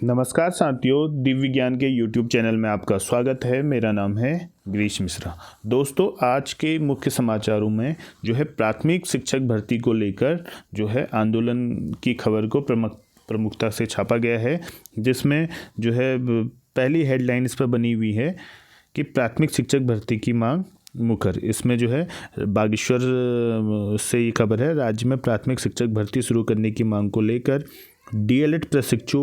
नमस्कार साथियों, दिव्य ज्ञान के YouTube चैनल में आपका स्वागत है। मेरा नाम है गिरीश मिश्रा। दोस्तों, आज के मुख्य समाचारों में जो है प्राथमिक शिक्षक भर्ती को लेकर जो है आंदोलन की खबर को प्रमुखता से छापा गया है, जिसमें जो है पहली हेडलाइन इस पर बनी हुई है कि प्राथमिक शिक्षक भर्ती की मांग मुकर। इसमें जो है बागेश्वर से ये खबर है, राज्य में प्राथमिक शिक्षक भर्ती शुरू करने की मांग को लेकर डीएलएड प्रशिक्षु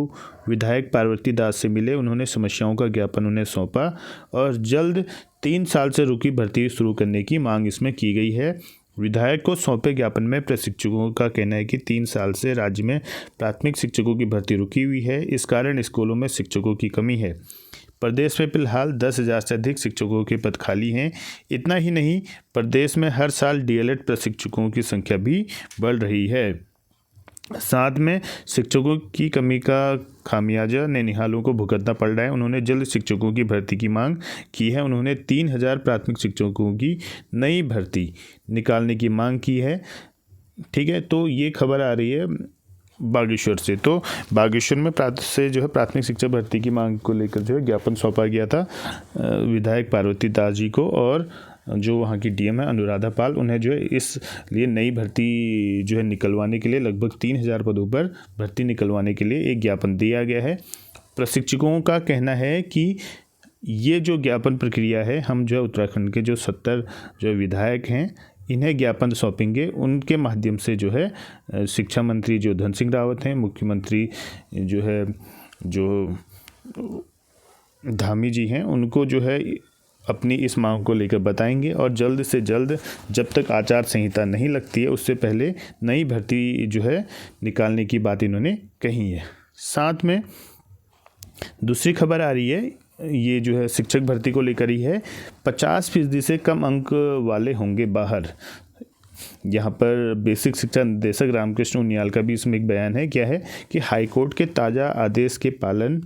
विधायक पार्वती दास से मिले। उन्होंने समस्याओं का ज्ञापन उन्हें सौंपा और जल्द 3 साल से रुकी भर्ती शुरू करने की मांग इसमें की गई है। विधायक को सौंपे ज्ञापन में प्रशिक्षकों का कहना है कि 3 साल से राज्य में प्राथमिक शिक्षकों की भर्ती रुकी हुई है। इस कारण स्कूलों में शिक्षकों की कमी है। प्रदेश में फिलहाल 10,000 से अधिक शिक्षकों के पद खाली हैं। इतना ही नहीं, प्रदेश में हर साल डीएलएड प्रशिक्षकों की संख्या भी बढ़ रही है। साथ में शिक्षकों की कमी का खामियाजा नैनीहालों को भुगतना पड़ रहा है। उन्होंने जल्द शिक्षकों की भर्ती की मांग की है। उन्होंने 3,000 प्राथमिक शिक्षकों की नई भर्ती निकालने की मांग की है। ठीक है, तो ये खबर आ रही है बागेश्वर से। तो बागेश्वर में से जो है प्राथमिक शिक्षक भर्ती की मांग को लेकर जो है ज्ञापन सौंपा गया था विधायक पार्वती दास जी को, और जो वहाँ की डीएम है अनुराधा पाल, उन्हें जो है इस लिए नई भर्ती जो है निकलवाने के लिए लगभग 3,000 पदों पर भर्ती निकलवाने के लिए एक ज्ञापन दिया गया है। प्रशिक्षकों का कहना है कि ये जो ज्ञापन प्रक्रिया है, हम जो है उत्तराखंड के जो 70 जो विधायक हैं इन्हें ज्ञापन सौंपेंगे। उनके माध्यम से जो है शिक्षा मंत्री जो धन सिंह रावत हैं, मुख्यमंत्री जो है जो धामी जी हैं, उनको जो है अपनी इस मांग को लेकर बताएंगे और जल्द से जल्द, जब तक आचार संहिता नहीं लगती है उससे पहले नई भर्ती जो है निकालने की बात इन्होंने कही है। साथ में दूसरी खबर आ रही है, ये जो है शिक्षक भर्ती को लेकर ही है। 50% से कम अंक वाले होंगे बाहर। यहाँ पर बेसिक शिक्षा निदेशक रामकृष्ण उनियाल का भी इसमें एक बयान है। क्या है कि हाईकोर्ट के ताज़ा आदेश के पालन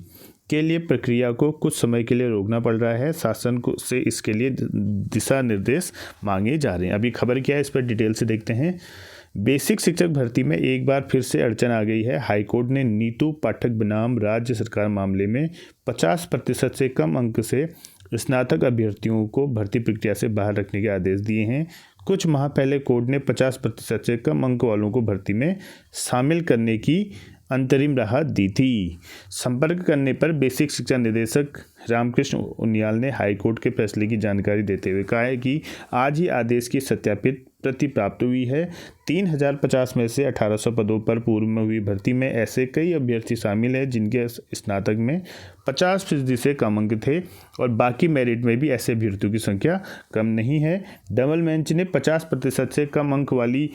के लिए प्रक्रिया को कुछ समय के लिए रोकना पड़ रहा है। शासन को से इसके लिए दिशा निर्देश मांगे जा रहे हैं। अभी खबर क्या है, इस पर डिटेल से देखते हैं। बेसिक शिक्षक भर्ती में एक बार फिर से अड़चन आ गई है। हाईकोर्ट ने नीतू पाठक बनाम राज्य सरकार मामले में 50% से कम अंक से स्नातक अभ्यर्थियों को भर्ती प्रक्रिया से बाहर रखने के आदेश दिए हैं। कुछ माह पहले कोर्ट ने 50% से कम अंक वालों को भर्ती में शामिल करने की अंतरिम राहत दी थी। संपर्क करने पर बेसिक शिक्षा निदेशक रामकृष्ण उनियाल ने हाईकोर्ट के फैसले की जानकारी देते हुए कहा है कि आज ही आदेश की सत्यापित प्रति प्राप्त हुई है। 3,050 में से 1,800 पदों पर पूर्व में हुई भर्ती में ऐसे कई अभ्यर्थी शामिल हैं जिनके स्नातक में 50% से कम अंक थे और बाकी मेरिट में भी ऐसे अभ्यर्थियों की संख्या कम नहीं है। डबल बेंच ने 50% से कम अंक वाली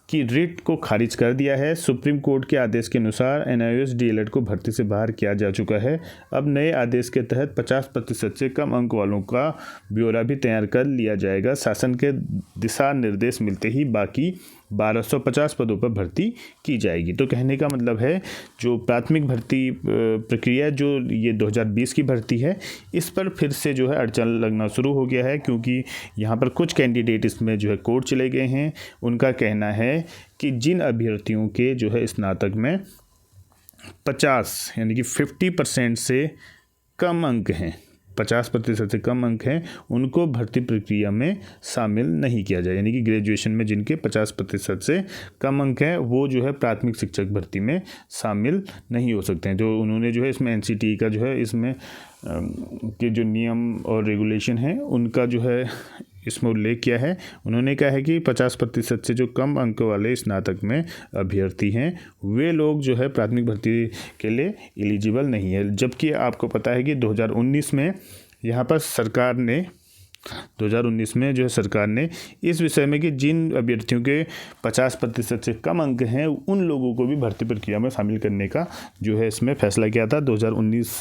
की रिट को खारिज कर दिया है। सुप्रीम कोर्ट के आदेश के अनुसार एनआईओएस डीएलएड को भर्ती से बाहर किया जा चुका है। अब नए आदेश के तहत 50% से कम अंक वालों का ब्यौरा भी तैयार कर लिया जाएगा। शासन के दिशा निर्देश मिलते ही बाकी 1,250 पदों पर भर्ती की जाएगी। तो कहने का मतलब है, जो प्राथमिक भर्ती प्रक्रिया जो ये 2020 की भर्ती है, इस पर फिर से जो है अड़चन लगना शुरू हो गया है, क्योंकि यहाँ पर कुछ कैंडिडेट इसमें जो है कोर्ट चले गए हैं। उनका कहना है कि जिन अभ्यर्थियों के जो है स्नातक में 50 यानी कि 50% से कम अंक हैं, 50% से कम अंक हैं, उनको भर्ती प्रक्रिया में शामिल नहीं किया जाए। यानी कि ग्रेजुएशन में जिनके 50% से कम अंक हैं, वो जो है प्राथमिक शिक्षक भर्ती में शामिल नहीं हो सकते हैं। जो उन्होंने जो है इसमें एनसीटी का जो है इसमें के जो नियम और रेगुलेशन हैं उनका जो है इसमें उल्लेख किया है। उन्होंने कहा है कि 50% से जो कम अंक वाले स्नातक में अभ्यर्थी हैं, वे लोग जो है प्राथमिक भर्ती के लिए एलिजिबल नहीं है। जबकि आपको पता है कि 2019 में यहाँ पर सरकार ने 2019 में जो है सरकार ने इस विषय में कि जिन अभ्यर्थियों के 50% से कम अंक हैं, उन लोगों को भी भर्ती प्रक्रिया में शामिल करने का जो है इसमें फैसला किया था। 2019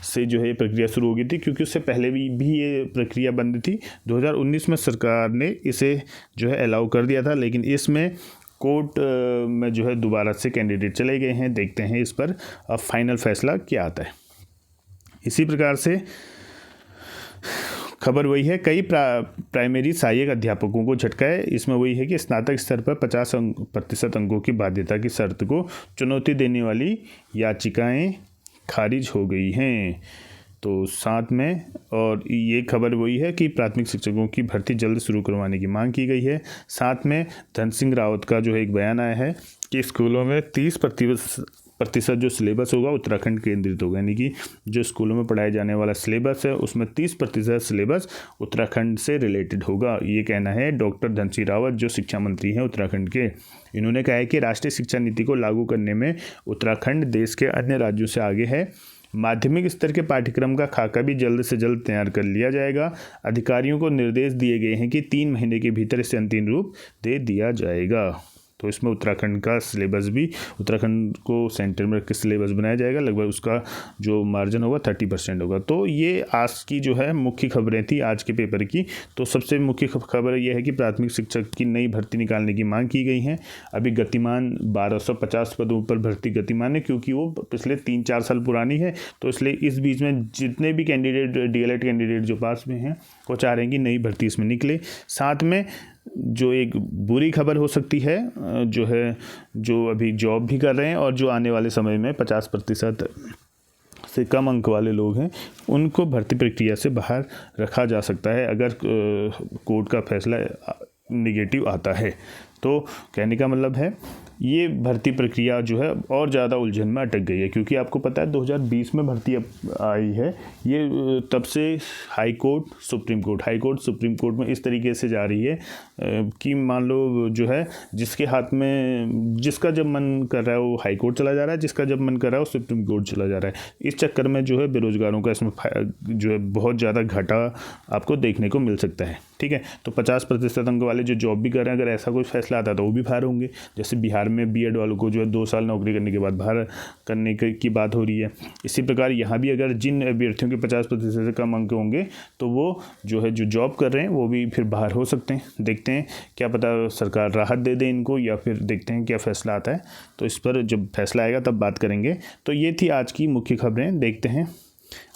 से जो है ये प्रक्रिया शुरू हो गई थी, क्योंकि उससे पहले भी ये प्रक्रिया बंद थी। 2019 में सरकार ने इसे जो है अलाउ कर दिया था, लेकिन इसमें कोर्ट में जो है दोबारा से कैंडिडेट चले गए हैं। देखते हैं इस पर अब फाइनल फैसला क्या आता है। इसी प्रकार से खबर वही है, कई प्राइमरी सहायक अध्यापकों को झटका है। इसमें वही है कि स्नातक स्तर पर 50% अंकों की बाध्यता की शर्त को चुनौती देने वाली याचिकाएं खारिज हो गई हैं। तो साथ में और ये खबर वही है कि प्राथमिक शिक्षकों की भर्ती जल्द शुरू करवाने की मांग की गई है। साथ में धन सिंह रावत का जो है एक बयान आया है कि स्कूलों में 30% जो सिलेबस होगा उत्तराखंड केंद्रित होगा, यानी कि जो स्कूलों में पढ़ाए जाने वाला सिलेबस है उसमें 30% सिलेबस उत्तराखंड से रिलेटेड होगा। ये कहना है डॉक्टर धन सिंह रावत जो शिक्षा मंत्री हैं उत्तराखंड के। इन्होंने कहा है कि राष्ट्रीय शिक्षा नीति को लागू करने में उत्तराखंड देश के अन्य राज्यों से आगे है। माध्यमिक स्तर के पाठ्यक्रम का खाका भी जल्द से जल्द तैयार कर लिया जाएगा। अधिकारियों को निर्देश दिए गए हैं कि 3 महीने के भीतर इसे अंतिम रूप दे दिया जाएगा। तो इसमें उत्तराखंड का सिलेबस भी, उत्तराखंड को सेंटर में रख सिलेबस बनाया जाएगा, लगभग उसका जो मार्जिन होगा 30% होगा। तो ये आज की जो है मुख्य खबरें थी आज के पेपर की। तो सबसे मुख्य खबर यह है कि प्राथमिक शिक्षक की नई भर्ती निकालने की मांग की गई है। अभी गतिमान 1250 पदों पर भर्ती गतिमान है, क्योंकि वो पिछले 3-4 साल पुरानी है। तो इसलिए इस बीच में जितने भी कैंडिडेट DLED कैंडिडेट जो पास में हैं वो चाह रहे हैं कि नई भर्ती इसमें निकले। साथ में जो एक बुरी खबर हो सकती है जो अभी जॉब भी कर रहे हैं और जो आने वाले समय में 50% से कम अंक वाले लोग हैं उनको भर्ती प्रक्रिया से बाहर रखा जा सकता है अगर कोर्ट का फैसला नेगेटिव आता है। तो कहने का मतलब है ये भर्ती प्रक्रिया जो है और ज़्यादा उलझन में अटक गई है, क्योंकि आपको पता है 2020 में भर्ती आई है। ये तब से हाई कोर्ट सुप्रीम कोर्ट में इस तरीके से जा रही है कि मान लो जो है जिसके हाथ में जिसका जब मन कर रहा है वो हाई कोर्ट चला जा रहा है, जिसका जब मन कर रहा है वो सुप्रीम कोर्ट चला जा रहा है। इस चक्कर में जो है बेरोजगारों का इसमें जो है बहुत ज़्यादा घाटा आपको देखने को मिल सकता है। ठीक है, तो 50% अंक वाले जो जॉब भी कर रहे हैं, अगर ऐसा कोई फैसला आता है तो वो भी बाहर होंगे। जैसे बिहार में BEd वालों को जो है 2 साल नौकरी करने के बाद बाहर करने की बात हो रही है। इसी प्रकार यहाँ भी अगर जिन अभ्यर्थियों के 50% से कम अंक होंगे तो वो जो है जो जॉब कर रहे हैं वो भी फिर बाहर हो सकते हैं। देखते हैं, क्या पता सरकार राहत दे दे इनको, या फिर देखते हैं क्या फ़ैसला आता है। तो इस पर जब फैसला आएगा तब बात करेंगे। तो ये थी आज की मुख्य खबरें, देखते हैं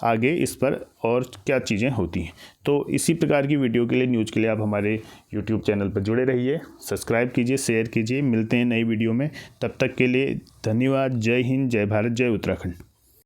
आगे इस पर और क्या चीज़ें होती हैं। तो इसी प्रकार की वीडियो के लिए, न्यूज़ के लिए आप हमारे YouTube चैनल पर जुड़े रहिए, सब्सक्राइब कीजिए, शेयर कीजिए। मिलते हैं नई वीडियो में, तब तक के लिए धन्यवाद। जय हिंद, जय भारत, जय उत्तराखंड।